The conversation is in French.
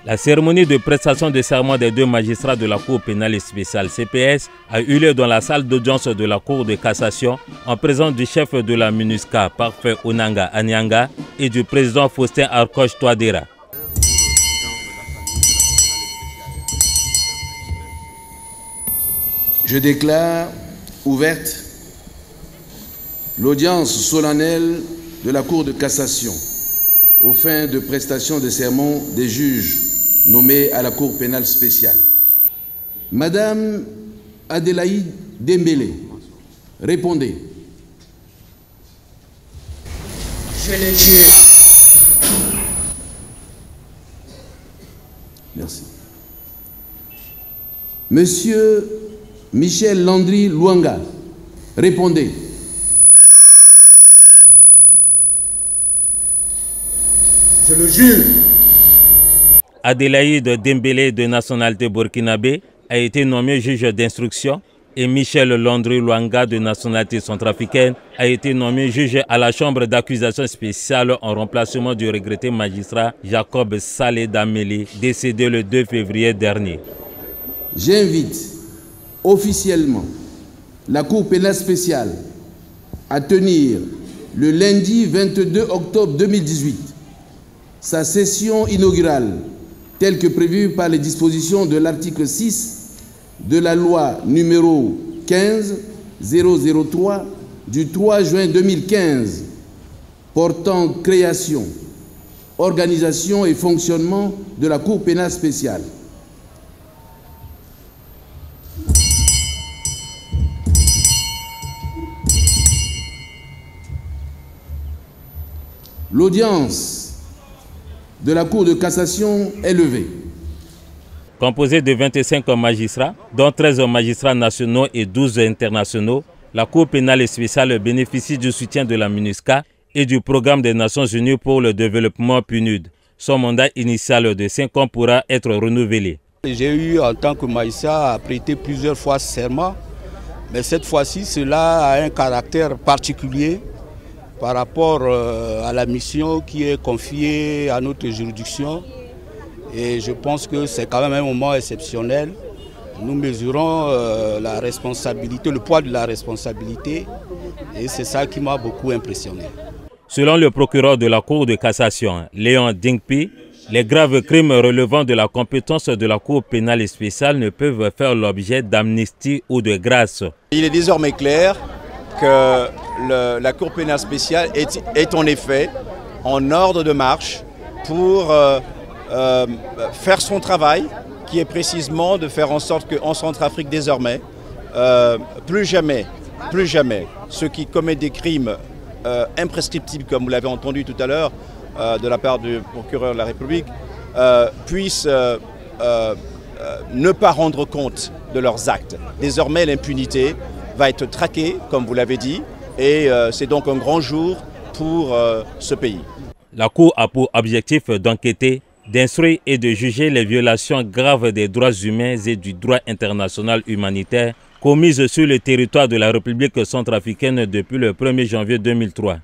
La cérémonie de prestation de serment des deux magistrats de la Cour pénale spéciale CPS a eu lieu dans la salle d'audience de la Cour de cassation en présence du chef de la MINUSCA, Parfait Onanga Anyanga, et du président Faustin Arcoche Touadéra. Je déclare ouverte l'audience solennelle de la Cour de cassation aux fins de prestation de serment des juges nommés à la Cour pénale spéciale. Madame Adélaïde Dembélé, répondez. Je le jure. Merci. Monsieur Michel Landry Luanga, répondez. Je le jure. Adélaïde Dembélé, de nationalité burkinabé, a été nommé juge d'instruction et Michel Landry Luanga, de nationalité centrafricaine, a été nommé juge à la chambre d'accusation spéciale en remplacement du regretté magistrat Jacob Salé Dameli, décédé le 2 février dernier. J'invite officiellement la Cour pénale spéciale à tenir le lundi 22 octobre 2018 sa session inaugurale telle que prévue par les dispositions de l'article 6 de la loi numéro 15-003 du 3 juin 2015 portant création, organisation et fonctionnement de la Cour pénale spéciale. L'audience de la Cour de cassation est levée. Composée de 25 magistrats, dont 13 magistrats nationaux et 12 internationaux, la Cour pénale spéciale bénéficie du soutien de la MINUSCA et du Programme des Nations Unies pour le développement PNUD. Son mandat initial de 5 ans pourra être renouvelé. J'ai eu en tant que magistrat à prêter plusieurs fois serment, mais cette fois-ci cela a un caractère particulier par rapport à la mission qui est confiée à notre juridiction. Et je pense que c'est quand même un moment exceptionnel. Nous mesurons la responsabilité, le poids de la responsabilité, et c'est ça qui m'a beaucoup impressionné. Selon le procureur de la Cour de cassation, Léon Dingpi, les graves crimes relevant de la compétence de la Cour pénale spéciale ne peuvent faire l'objet d'amnistie ou de grâce. Il est désormais clair que la Cour pénale spéciale est en effet en ordre de marche pour faire son travail, qui est précisément de faire en sorte qu'en Centrafrique désormais, plus jamais, ceux qui commettent des crimes imprescriptibles, comme vous l'avez entendu tout à l'heure de la part du procureur de la République, puissent ne pas rendre compte de leurs actes. Désormais, l'impunité va être traquée, comme vous l'avez dit, et c'est donc un grand jour pour ce pays. La Cour a pour objectif d'enquêter, d'instruire et de juger les violations graves des droits humains et du droit international humanitaire commises sur le territoire de la République centrafricaine depuis le 1er janvier 2003.